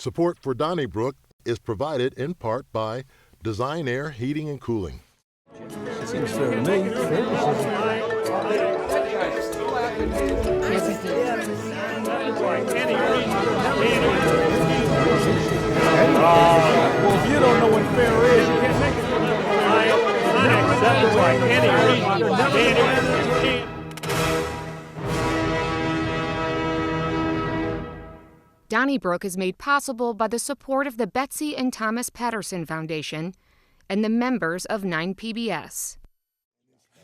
Support for Donnybrook is provided in part by Design Air Heating and Cooling. Seems fair to me. Well, if you don't know what fair is, you can't make it. Unacceptable by any reason. Donnybrook is made possible by the support of the Betsy and Thomas Patterson Foundation and the members of 9PBS.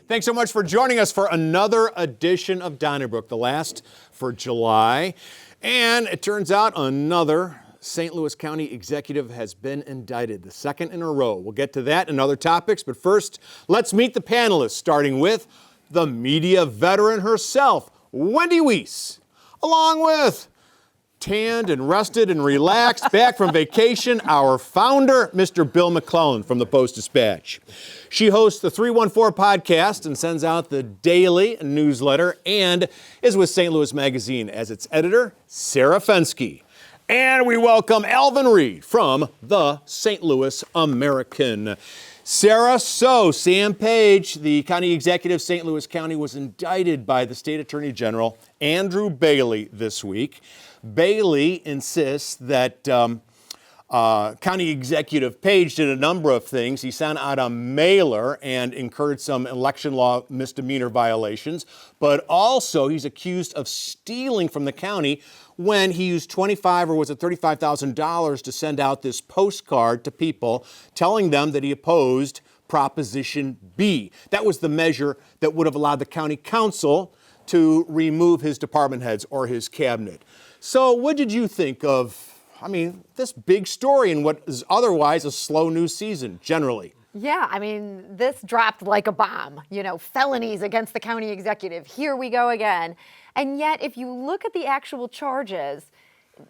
Thanks so much for joining us for another edition of Donnybrook, the last for July. And it turns out another St. Louis County executive has been indicted, the second in a row. We'll get to that and other topics, but first, let's meet the panelists, starting with the media veteran herself, Wendy Wiese, along with tanned and rested and relaxed, back from vacation, our founder, Mr. Bill McClellan from the Post-Dispatch. She hosts the 314 podcast and sends out the daily newsletter and is with St. Louis Magazine as its editor, Sarah Fenske. And we welcome Alvin Reid from the St. Louis American. Sarah, so Sam Page, the county executive of St. Louis County, was indicted by the state attorney general, Andrew Bailey, this week. Bailey insists that County Executive Page did a number of things. He sent out a mailer and incurred some election law misdemeanor violations, but also he's accused of stealing from the county when he used $25,000 or was it $35,000 to send out this postcard to people telling them that he opposed Proposition B. That was the measure that would have allowed the county council to remove his department heads or his cabinet. So what did you think of, this big story in what is otherwise a slow news season, generally? Yeah, this dropped like a bomb. Felonies against the county executive. Here we go again. And yet, if you look at the actual charges,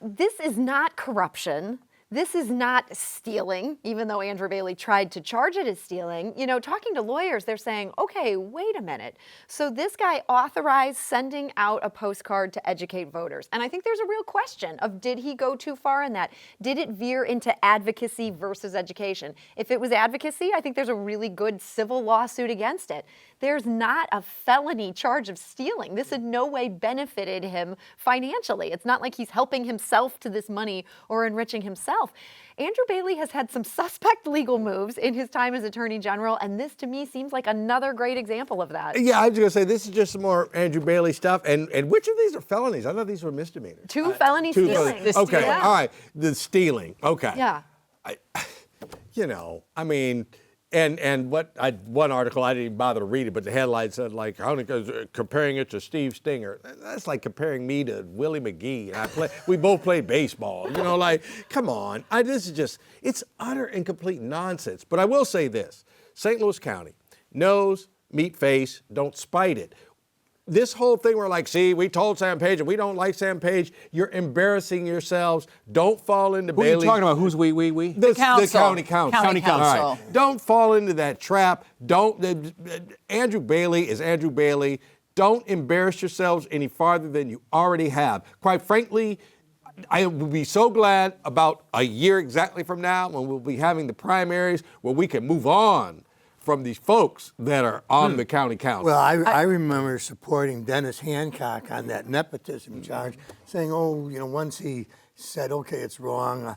this is not corruption. This is not stealing, even though Andrew Bailey tried to charge it as stealing. Talking to lawyers, they're saying, okay, wait a minute. So this guy authorized sending out a postcard to educate voters. And I think there's a real question of, did he go too far in that? Did it veer into advocacy versus education? If it was advocacy, I think there's a really good civil lawsuit against it. There's not a felony charge of stealing. This in no way benefited him financially. It's not like he's helping himself to this money or enriching himself. Andrew Bailey has had some suspect legal moves in his time as Attorney General, and this to me seems like another great example of that. Yeah, I was going to say, this is just some more Andrew Bailey stuff. And which of these are felonies? I thought these were misdemeanors. Two felony stealing. Okay, yeah. All right, the stealing. Okay. Yeah. And one article, I didn't even bother to read it, but the headline said, comparing it to Steve Stinger. That's like comparing me to Willie McGee. And we both play baseball. Come on. It's utter and complete nonsense. But I will say this. St. Louis County, nose, meat face, don't spite it. This whole thing, we're like, see, we told Sam Page and we don't like Sam Page. You're embarrassing yourselves. Don't fall into Bailey. Who are you talking about? Who's we? The county council. County council. All right. Don't fall into that trap. Andrew Bailey is Andrew Bailey. Don't embarrass yourselves any farther than you already have. Quite frankly, I will be so glad about a year exactly from now when we'll be having the primaries where we can move on from these folks that are on the county council. Well, I remember supporting Dennis Hancock on that nepotism charge, saying, once he said, okay, it's wrong,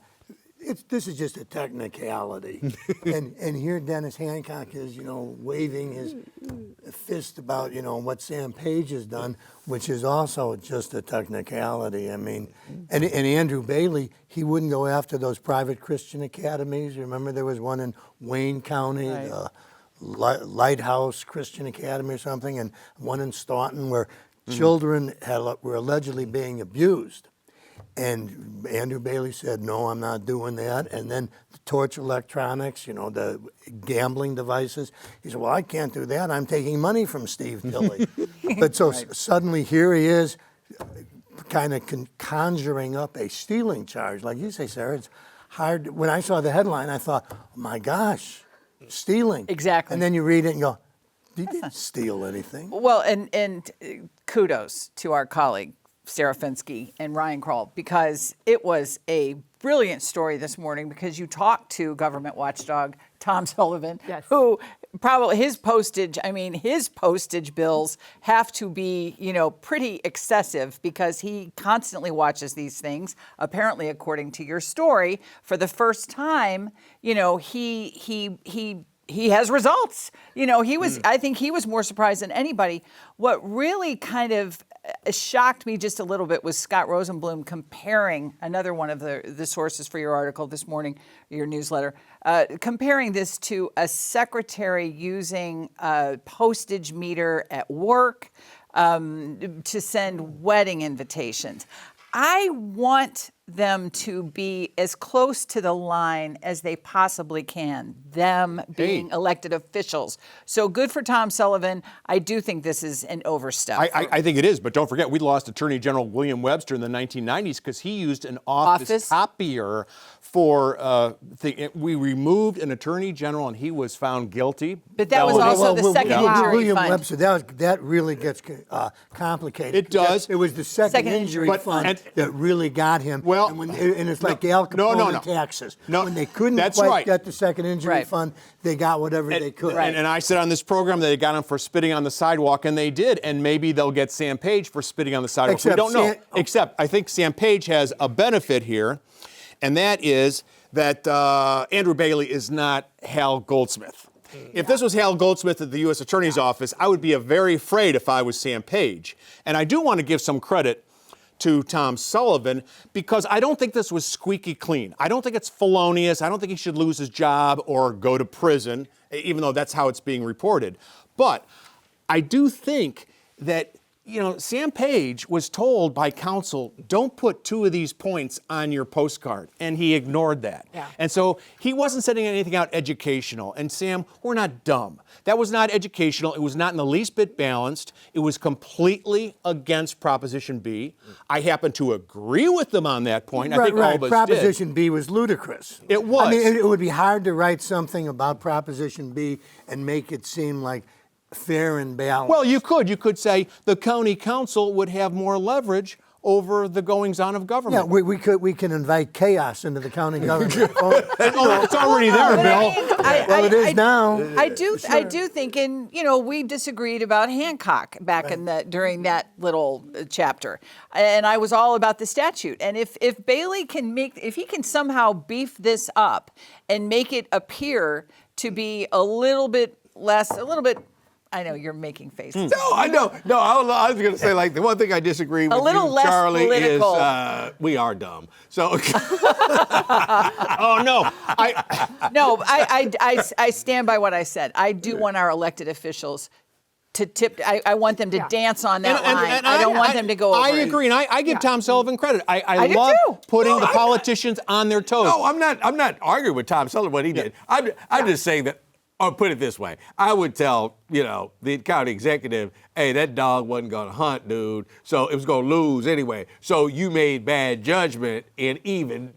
this is just a technicality. and here Dennis Hancock is, waving his fist about, what Sam Page has done, which is also just a technicality. And Andrew Bailey, he wouldn't go after those private Christian academies. Remember there was one in Wayne County, right. Lighthouse Christian Academy or something, and one in Staunton where children were allegedly being abused. And Andrew Bailey said, no, I'm not doing that. And then the torch electronics, the gambling devices. He said, well, I can't do that. I'm taking money from Steve Tilley. But so suddenly here he is kind of conjuring up a stealing charge. Like you say, Sarah, it's hard. When I saw the headline, I thought, oh my gosh, stealing. Exactly. And then you read it and go, he didn't steal anything. Well, and kudos to our colleague Sarah Fenske and Ryan Kroll, because it was a brilliant story this morning, because you talked to government watchdog Tom Sullivan, Yes. who probably his postage bills have to be, pretty excessive, because he constantly watches these things. Apparently, according to your story, for the first time, he has results. I think he was more surprised than anybody. What really kind of shocked me just a little bit was Scott Rosenblum comparing, another one of the sources for your article this morning, your newsletter, comparing this to a secretary using a postage meter at work to send wedding invitations. I want them to be as close to the line as they possibly can, them being elected officials. So good for Tom Sullivan. I do think this is an overstep. I think it is, but don't forget, we lost Attorney General William Webster in the 1990s because he used an office copier for, we removed an attorney general and he was found guilty. But that was also the second injury William fund. Webster, that really gets complicated. It does. It was the second injury fund that really got him. Well, and it's like the Al Capone taxes. No, when they couldn't that's quite right. get the second injury fund, they got whatever they could. And I said on this program that they got him for spitting on the sidewalk, and they did. And maybe they'll get Sam Page for spitting on the sidewalk. We don't know. Except I think Sam Page has a benefit here, and that is that Andrew Bailey is not Hal Goldsmith. If this was Hal Goldsmith at the U.S. Attorney's Office, I would be very afraid if I was Sam Page. And I do want to give some credit to Tom Sullivan, because I don't think this was squeaky clean. I don't think it's felonious. I don't think he should lose his job or go to prison, even though that's how it's being reported. But I do think that, Sam Page was told by counsel, don't put two of these points on your postcard, and he ignored that. Yeah. And so he wasn't sending anything out educational. And Sam, we're not dumb. That was not educational. It was not in the least bit balanced. It was completely against Proposition B. I happen to agree with them on that point. I think all of us Proposition did. B was ludicrous. It was. I mean, it would be hard to write something about Proposition B and make it seem like fair and balanced. Well, you could say the county council would have more leverage over the goings-on of government. Yeah, we can invite chaos into the county government. It's already there, Bill. Well, it is now. I do think, and we disagreed about Hancock back during that little chapter, and I was all about the statute. And if Bailey if he can somehow beef this up and make it appear to be a little bit. I know you're making faces. No, I know. No, I was going to say, the one thing I disagree with little you, less Charlie, political. is we are dumb. So. Oh, no. I stand by what I said. I do want our elected officials to tip. I want them to dance on that line. And I don't want them to go over. I agree, and I give Tom Sullivan credit. I love putting the politicians on their toes. No, I'm not arguing with Tom Sullivan what he did. I'm just saying that. Or put it this way, I would tell, the county executive, hey, that dog wasn't going to hunt, dude, so it was going to lose anyway. So you made bad judgment in even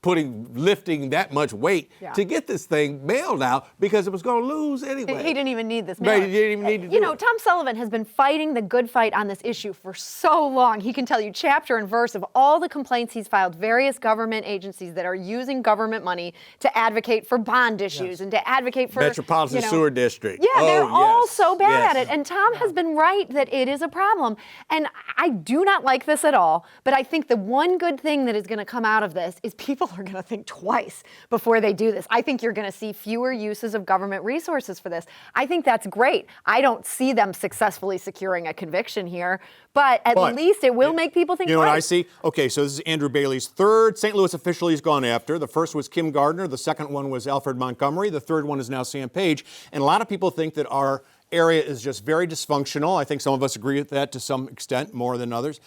lifting that much weight to get this thing mailed out because it was going to lose anyway. He didn't even need this Right, mail. he didn't even need to do it. Tom Sullivan has been fighting the good fight on this issue for so long. He can tell you chapter and verse of all the complaints he's filed, various government agencies that are using government money to advocate for bond issues and to advocate for Metropolitan Sewer District. Yeah, they're all yes, so bad yes. at it. And Tom has been right that it is a problem. And I do not like this at all, but I think the one good thing that is going to come out of this is people are going to think twice before they do this. I think you're going to see fewer uses of government resources for this. I think that's great. I don't see them successfully securing a conviction here, but at least it will make people think twice. You know what I see? Okay, so this is Andrew Bailey's third St. Louis official he's gone after. The first was Kim Gardner. The second one was Alfred Montgomery. The third one is now Sam Page. And a lot of people think that our area is just very dysfunctional. I think some of us agree with that to some extent, more than others.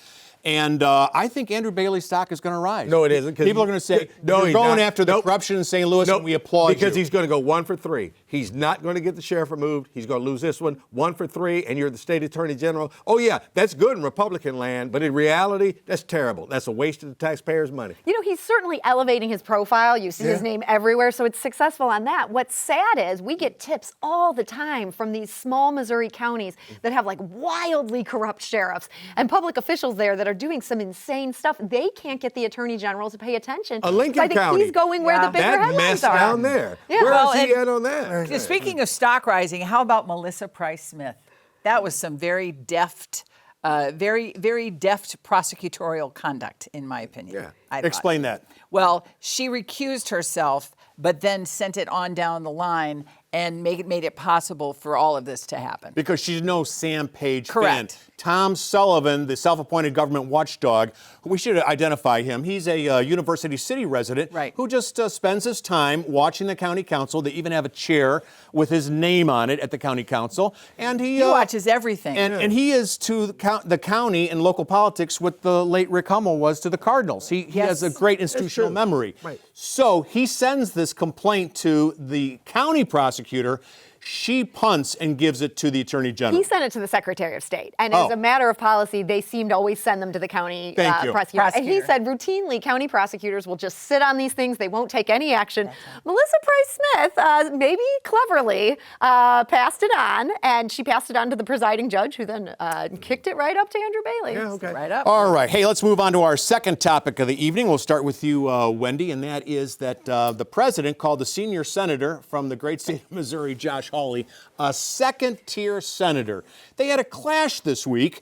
And I think Andrew Bailey's stock is going to rise. No, it isn't. People are going to say, you're going after the corruption in St. Louis, and we applaud because you. He's going to go 1 for 3. He's not going to get the sheriff removed. He's going to lose this one. 1 for 3, and you're the state attorney general. Oh, yeah, that's good in Republican land, but in reality, that's terrible. That's a waste of the taxpayers' money. He's certainly elevating his profile. You see his name everywhere, so it's successful on that. What's sad is we get tips all the time from these small Missouri counties that have wildly corrupt sheriffs and public officials there that are doing some insane stuff. They can't get the attorney general to pay attention. Lincoln I think County. he's going where the bigger That headlines mess are. down there. Yeah. Where Well, is he and- at on that? Speaking of stock rising, how about Melissa Price Smith? That was some very deft, very deft prosecutorial conduct, in my opinion. Yeah. I thought. Explain that. Well, she recused herself, but then sent it on down the line and made it possible for all of this to happen. Because she's no Sam Page Correct. fan. Tom Sullivan, the self-appointed government watchdog, we should identify him. He's a University City resident Right. who just spends his time watching the county council. They even have a chair with his name on it at the county council. And he watches everything. And he is to the county and local politics what the late Rick Hummel was to the Cardinals. He has a great institutional memory. Right. So he sends this complaint to the county prosecutor. She punts and gives it to the Attorney General. He sent it to the Secretary of State. And Oh. as a matter of policy, they seem to always send them to the county Thank you. prosecutor. And he Prosecutor. said routinely county prosecutors will just sit on these things. They won't take any action. Melissa Price Smith, maybe cleverly, passed it on. And she passed it on to the presiding judge, who then kicked it right up to Andrew Bailey. Yeah, okay. Right up. All right. Hey, let's move on to our second topic of the evening. We'll start with you, Wendy, and that is that the president called the senior senator from the great state of Missouri, Josh Hawley, a second-tier senator. They had a clash this week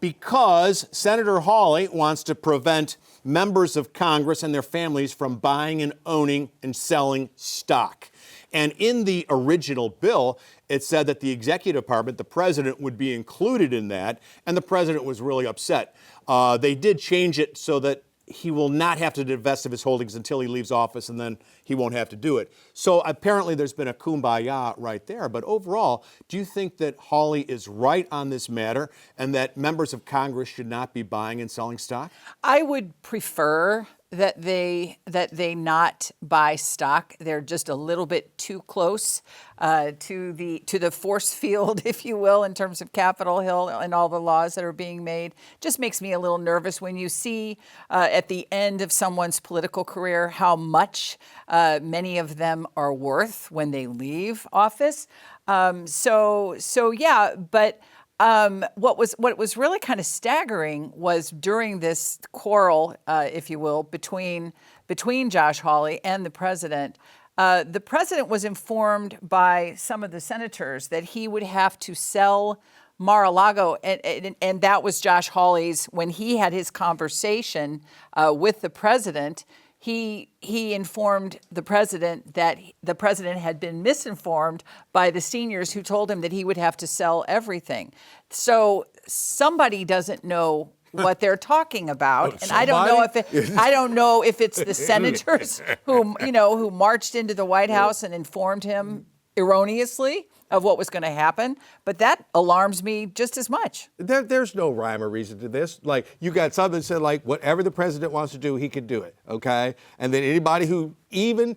because Senator Hawley wants to prevent members of Congress and their families from buying and owning and selling stock. And in the original bill, it said that the executive department, the president, would be included in that, and the president was really upset. They did change it so that he will not have to divest of his holdings until he leaves office, and then he won't have to do it. So apparently there's been a kumbaya right there. But overall, do you think that Hawley is right on this matter and that members of Congress should not be buying and selling stock? I would prefer that they not buy stock. They're just a little bit too close to the force field, if you will, in terms of Capitol Hill and all the laws that are being made. Just makes me a little nervous when you see at the end of someone's political career how much many of them are worth when they leave office. So yeah, but. What was really kind of staggering was during this quarrel, if you will, between Josh Hawley and the president was informed by some of the senators that he would have to sell Mar-a-Lago, and that was Josh Hawley's, when he had his conversation with the president, he informed the president that the president had been misinformed by the seniors who told him that he would have to sell everything. So somebody doesn't know what they're talking about, and I don't know if it's the senators who marched into the White House and informed him erroneously of what was going to happen, but that alarms me just as much. There's no rhyme or reason to this. Like, you got something that said, like, whatever the president wants to do, he can do it, okay? And then anybody who even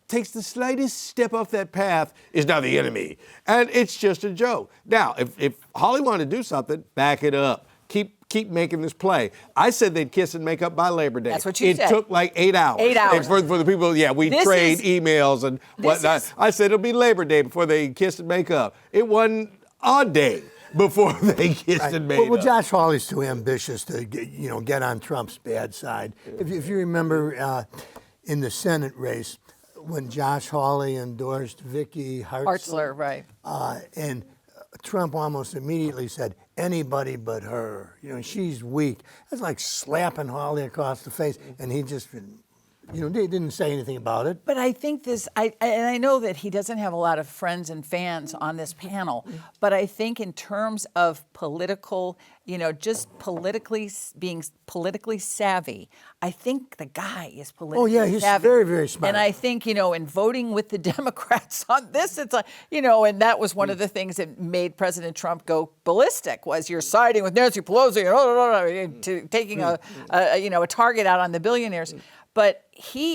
takes the slightest step off that path is now the enemy. And it's just a joke. Now, if Hawley wanted to do something, back it up. Keep making this play. I said they'd kiss and make up by Labor Day. That's what you said. It took like 8 hours. 8 hours. And for the people, we trade emails and whatnot. I said it'll be Labor Day before they kiss and make up. It wasn't a day before they kissed and made Well, up. Josh Hawley's too ambitious to get on Trump's bad side. If you remember in the Senate race, when Josh Hawley endorsed Vicky Hartzler, Right. And Trump almost immediately said, anybody but her. She's weak. That's like slapping Hawley across the face, and he just, they didn't say anything about it. But I think I know that he doesn't have a lot of friends and fans on this panel, but I think in terms of political, just being politically savvy, I think the guy is politically savvy. Oh, yeah, he's very, very smart. And I think, in voting with the Democrats on this, it's like, and that was one of the things that made President Trump go ballistic, was you're siding with Nancy Pelosi, taking a target out on the billionaires. But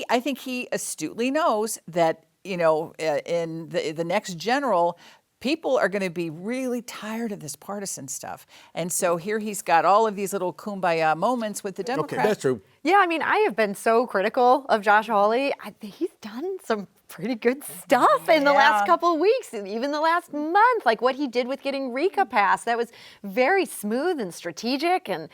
I think he astutely knows that, in the next general, people are going to be really tired of this partisan stuff. And so here he's got all of these little kumbaya moments with the Democrats. Okay, that's true. Yeah, I mean, I have been so critical of Josh Hawley. He's done some pretty good stuff in the last couple of weeks, and even the last month, like what he did with getting Rika passed. That was very smooth and strategic, and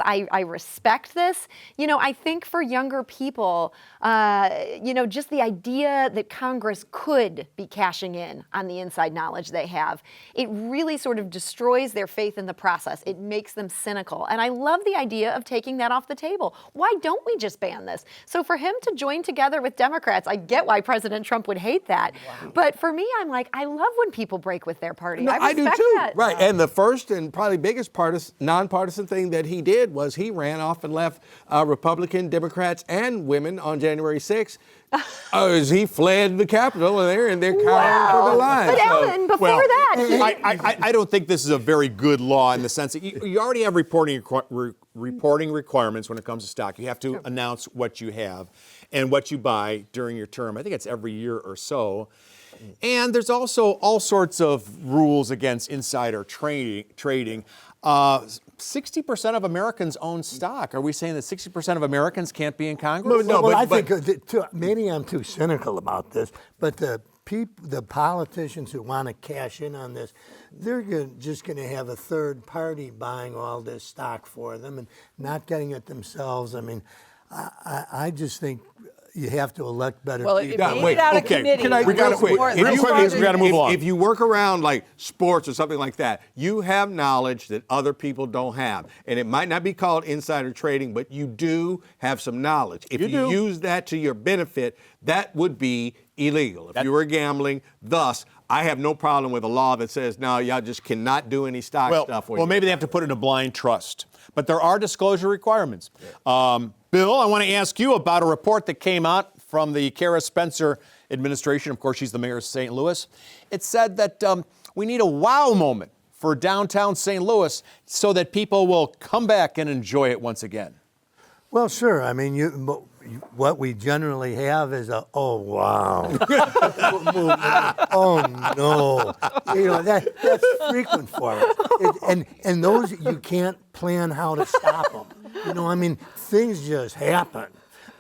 I respect this. You know, I think for younger people, just the idea that Congress could be cashing in on the inside knowledge they have, it really sort of destroys their faith in the process. It makes them cynical, and I love the idea of taking that off the table. Why don't we just ban this? So for him to join together with Democrats, I get why President Trump would hate that. Wow. But for me, I'm like, I love when people break with their party. No, I respect do too. that. Right. And the first and probably biggest nonpartisan thing that he did was he ran off and left Republican, Democrats, and women on January 6th. As he fled the Capitol, and they're cowering for their lives. But Alvin, before that, I don't think this is a very good law in the sense that you already have reporting requirements when it comes to stock. You have to announce what you have and what you buy during your term. I think it's every year or so. And there's also all sorts of rules against insider trading. 60% of Americans own stock. Are we saying that 60% of Americans can't be in Congress? I think maybe I'm too cynical about this, but the politicians who want to cash in on this, they're just going to have a third party buying all this stock for them and not getting it themselves. I mean, I just think you have to elect better people. It made it out of committee. We got to move on. If you work around like sports or something like that, you have knowledge that other people don't have. And it might not be called insider trading, but you do have some knowledge. If you use that to your benefit, that would be illegal. If you were gambling, thus, I have no problem with a law that says, no, y'all just cannot do any stock stuff. Well, maybe they have to put it in a blind trust. But there are disclosure requirements. Yeah. Bill, I want to ask you about a report that came out from the Kara Spencer administration. Of course, she's the mayor of St. Louis. It said that we need a wow moment for downtown St. Louis so that people will come back and enjoy it once again. Well, sure. I mean, what we generally have is oh, wow. Oh, no. You know, that's frequent for us. And those, you can't plan how to stop them. You know, I mean, things just happen.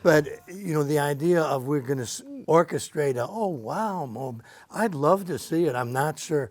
But, you know, the idea of we're going to orchestrate oh, wow moment, I'd love to see it. I'm not sure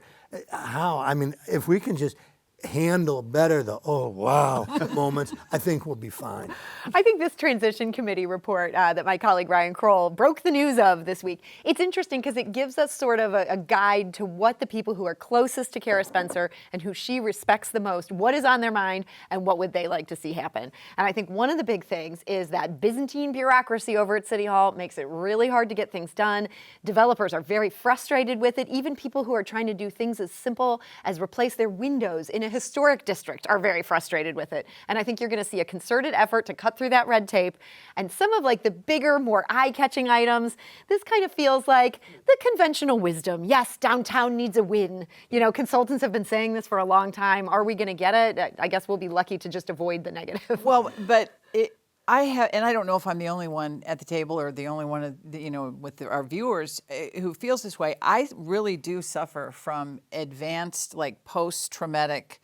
how. I mean, if we can just handle better the oh wow moments, I think we'll be fine. I think this transition committee report that my colleague Ryan Kroll broke the news of this week, it's interesting because it gives us sort of a guide to what the people who are closest to Kara Spencer and who she respects the most, what is on their mind and what would they like to see happen. And I think one of the big things is that Byzantine bureaucracy over at City Hall makes it really hard to get things done. Developers are very frustrated with it. Even people who are trying to do things as simple as replace their windows in a historic district are very frustrated with it. And I think you're going to see a concerted effort to cut through that red tape. And some of like the bigger, more eye-catching items, this kind of feels like the conventional wisdom. Yes, downtown needs a win. You know, consultants have been saying this for a long time. Are we going to get it? I guess we'll be lucky to just avoid the negative. Well, but I have, and I don't know if I'm the only one at the table or the only one, with our viewers who feels this way. I really do suffer from advanced, like post-traumatic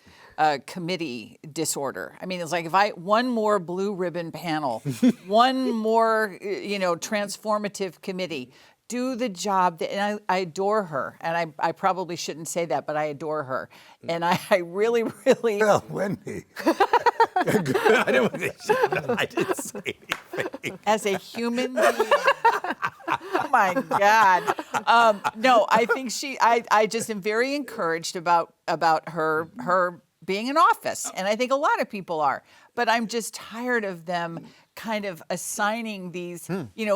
committee disorder. I mean, it's like if one more blue ribbon panel, one more, transformative committee, do the job and I adore her. And I probably shouldn't say that, but I adore her. And I really, really. Well, Wendy. I didn't say anything. As a human being. Oh my God. No, I think I just am very encouraged about her being in office. And I think a lot of people are. But I'm just tired of them kind of assigning these,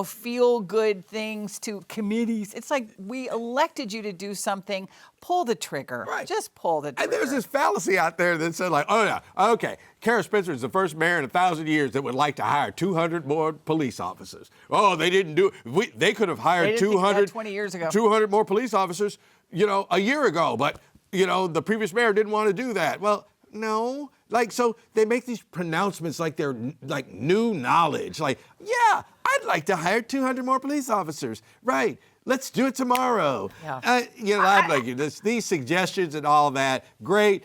feel-good things to committees. It's like we elected you to do something. Pull the trigger. Right. Just pull the trigger. And there's this fallacy out there that said, like, oh, yeah, okay, Kara Spencer is the first mayor in 1,000 years that would like to hire 200 more police officers. Oh, they didn't do it. They could have hired 200 20 years ago. 200 more police officers, a year ago. But, the previous mayor didn't want to do that. Well, no. Like, so they make these pronouncements like they're like new knowledge. Like, yeah, I'd like to hire 200 more police officers. Right. Let's do it tomorrow. Yeah. I'd like these suggestions and all that. Great.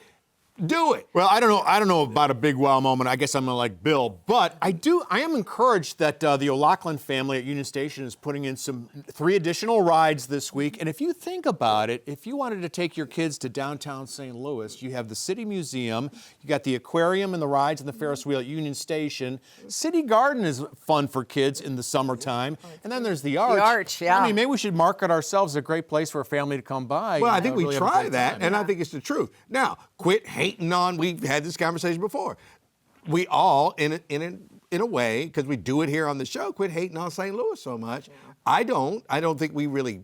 do it. Well, I don't know about a big wow moment. I guess I'm gonna like Bill, but I am encouraged that the O'Loughlin family at Union Station is putting in 3 additional rides this week. And if you think about it, if you wanted to take your kids to downtown St. Louis, you have the City Museum, you got the aquarium and the rides and the Ferris wheel at Union Station. City Garden is fun for kids in the summertime, and then there's the Arch. The Arch, yeah. I mean, maybe we should market ourselves as a great place for a family to come by. Well, I and, think we really have a try great that, time. and I think it's the truth. Now, quit hating on. We've had this conversation before. We all, in a way, because we do it here on the show, quit hating on St. Louis so much. Yeah. I don't think we really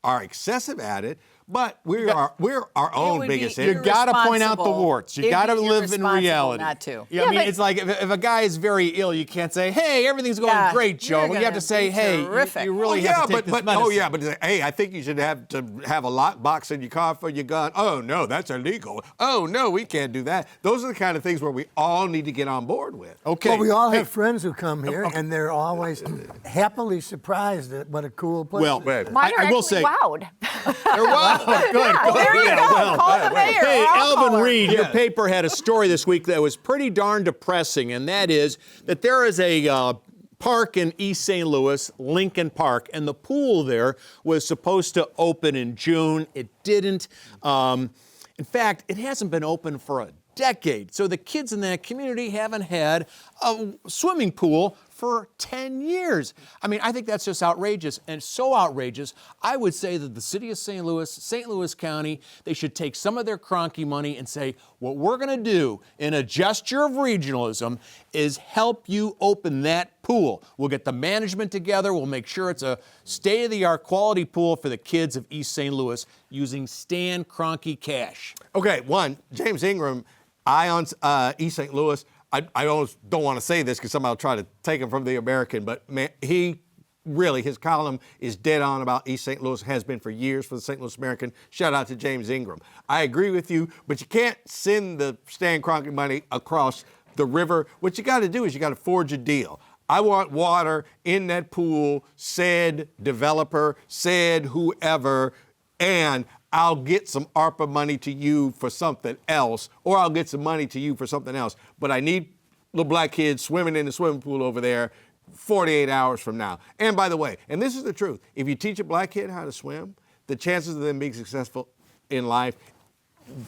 are excessive at it. But we're our own biggest enemy. You got to point out the warts. You got to live in reality. Not to. Yeah, I mean, it's like if a guy is very ill, you can't say, "Hey, everything's going great, Joe." Well, you have to say, "Hey, you really have to take this medicine." Oh yeah, but hey, I think you should have to have a lockbox in your car for your gun. Oh no, that's illegal. Oh no, we can't do that. Those are the kind of things where we all need to get on board with. Okay. Well, we all have friends who come here, and they're always happily surprised at what a cool place. Well, it is. Mine are I will actually say, wowed. They're wowed. Good. There you go. Call the mayor. Hey, I'll call Alvin her. Reid, your paper had a story this week that was pretty darn depressing, and that is that there is a park in East St. Louis, Lincoln Park, and the pool there was supposed to open in June. It didn't. In fact, it hasn't been open for a decade. So the kids in that community haven't had a swimming pool for 10 years. I mean, I think that's just outrageous. And so outrageous, I would say that the city of St. Louis County, they should take some of their cronky money and say, what we're going to do in a gesture of regionalism is help you open that pool. We'll get the management together. We'll make sure it's a state-of-the-art quality pool for the kids of East St. Louis using Stan Kroenke cash. Okay, James Ingram, Ions, East St. Louis. I almost don't want to say this because somebody will try to take him from the American, but man, his column is dead on about East St. Louis, has been for years for the St. Louis American. Shout out to James Ingram. I agree with you, but you can't send the Stan Kroenke money across the river. What you got to do is you got to forge a deal. I want water in that pool, said developer, said whoever, and I'll get some ARPA money to you for something else, or I'll get some money to you for something else. But I need little black kids swimming in the swimming pool over there 48 hours from now. And by the way, and this is the truth, if you teach a black kid how to swim, the chances of them being successful in life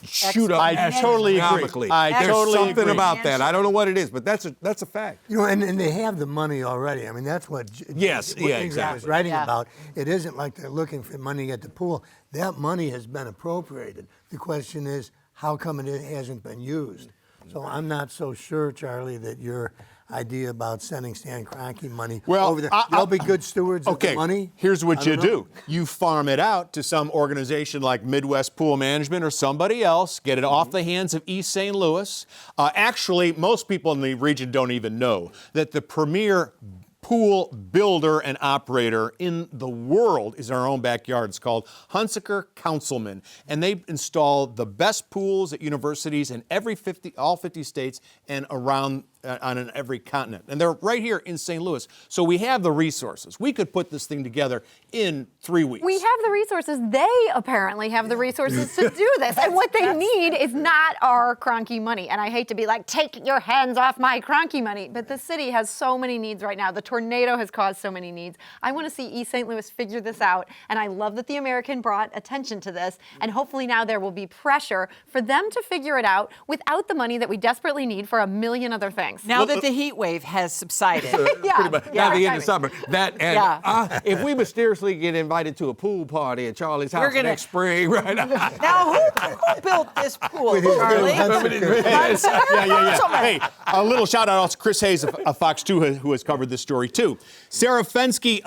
shoot up. I totally agree. There's something about that. I don't know what it is, but that's a fact. You know, and they have the money already. I mean, that's what exactly. was writing about. It isn't like they're looking for money at the pool. That money has been appropriated. The question is, how come it hasn't been used? So I'm not so sure, Charlie, that your idea about sending Stan Kroenke money over there, they'll be good stewards of the money? Here's what you do. You farm it out to some organization like Midwest Pool Management or somebody else, get it off the hands of East St. Louis. Actually, most people in the region don't even know that the premier pool builder and operator in the world is in our own backyard. It's called Hunsaker Councilman, and they install the best pools at universities in all 50 states and around on every continent. And they're right here in St. Louis. So we have the resources. We could put this thing together in 3 weeks. We have the resources. They apparently have the resources to do this. And what they need is not our Kroenke money. And I hate to be like, take your hands off my Kroenke money. But the city has so many needs right now. The tornado has caused so many needs. I want to see East St. Louis figure this out. And I love that the American brought attention to this. And hopefully now there will be pressure for them to figure it out without the money that we desperately need for a million other things. Now that the heat wave has subsided. Pretty much. Now the end of summer. If we mysteriously get invited to a pool party at Charlie's house next spring, right? Now, who built this pool, Charlie? Hey, a little shout out to Chris Hayes of Fox 2 who has covered this story too. Sarah Fenske,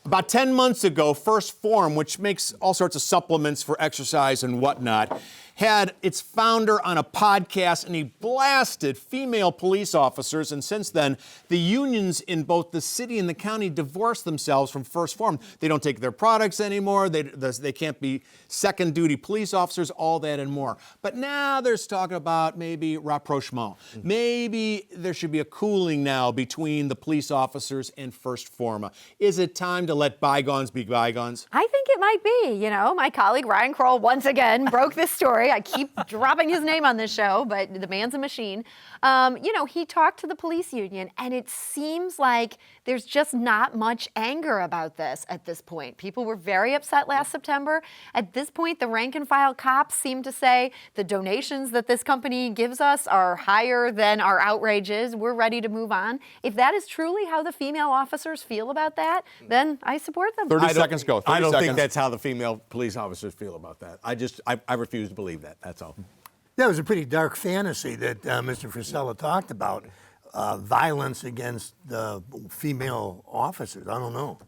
about 10 months ago, Phorm, which makes all sorts of supplements for exercise and whatnot, had its founder on a podcast, and he blasted female police officers. And since then, the unions in both the city and the county divorced themselves from Phorm. They don't take their products anymore. They can't be second-duty police officers, all that and more. But now there's talking about maybe rapprochement. Maybe there should be a cooling now between the police officers and Phorm. Is it time to let bygones be bygones? I think it might be. You know, my colleague Ryan Kroll once again broke this story sorry, I keep dropping his name on this show, but the man's a machine. He talked to the police union, and it seems like there's just not much anger about this at this point. People were very upset last September. At this point, the rank and file cops seem to say the donations that this company gives us are higher than our outrage is. We're ready to move on. If that is truly how the female officers feel about that, then I support them. 30 seconds go. 30 I don't seconds. think that's how the female police officers feel about that. I refuse to believe that. That's all. That was a pretty dark fantasy that Mr. Frisella talked about, violence against the female officers. I don't know.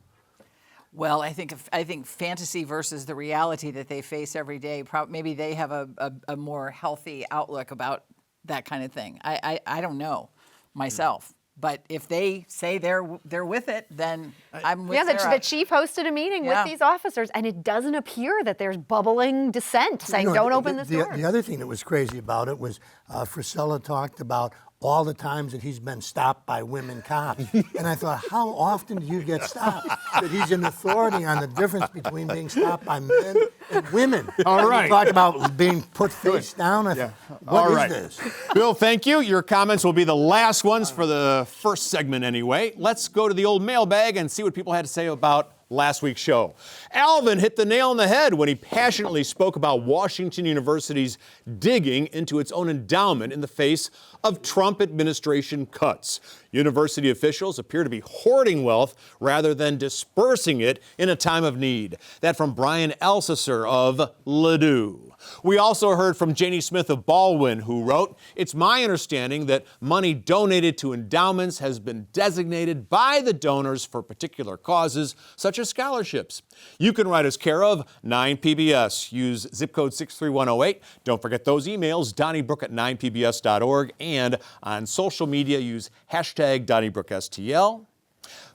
Well, I think fantasy versus the reality that they face every day. Maybe they have a more healthy outlook about that kind of thing. I don't know myself. But if they say they're with it, then I'm with Yeah, the chief hosted a meeting with these officers, and it doesn't appear that there's bubbling dissent saying, don't open this door. The other thing that was crazy about it was Frisella talked about all the times that he's been stopped by women cops. And I thought, how often do you get stopped? That he's an authority on the difference between being stopped by men and women. All right. He talked about being put face down. I thought, what is this? Bill, thank you. Your comments will be the last ones for the first segment anyway. Let's go to the old mailbag and see what people had to say about last week's show. Alvin hit the nail on the head when he passionately spoke about Washington University's digging into its own endowment in the face of Trump administration cuts. University officials appear to be hoarding wealth rather than dispersing it in a time of need. That from Brian Elsesser of Ladue. We also heard from Janie Smith of Baldwin, who wrote, "It's my understanding that money donated to endowments has been designated by the donors for particular causes, such as scholarships. You can write us care of 9PBS. Use zip code 63108. Don't forget those emails, Donnybrook@9pbs.org, and on social media, use hashtag DonnybrookSTL.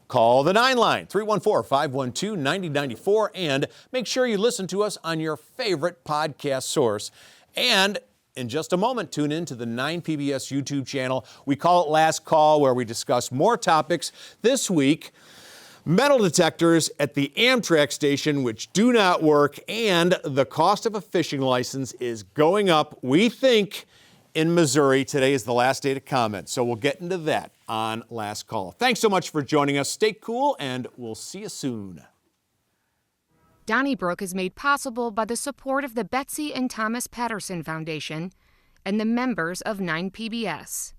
Call the 9 line, 314-512-9094, and make sure you listen to us on your favorite podcast source. And in just a moment, tune in to the 9PBS YouTube channel. We call it Last Call, where we discuss more topics. This week, metal detectors at the Amtrak station, which do not work, and the cost of a fishing license is going up, we think, in Missouri. Today is the last day to comment, so we'll get into that on Last Call. Thanks so much for joining us. Stay cool, and we'll see you soon. Donnybrook is made possible by the support of the Betsy and Thomas Patterson Foundation and the members of 9PBS.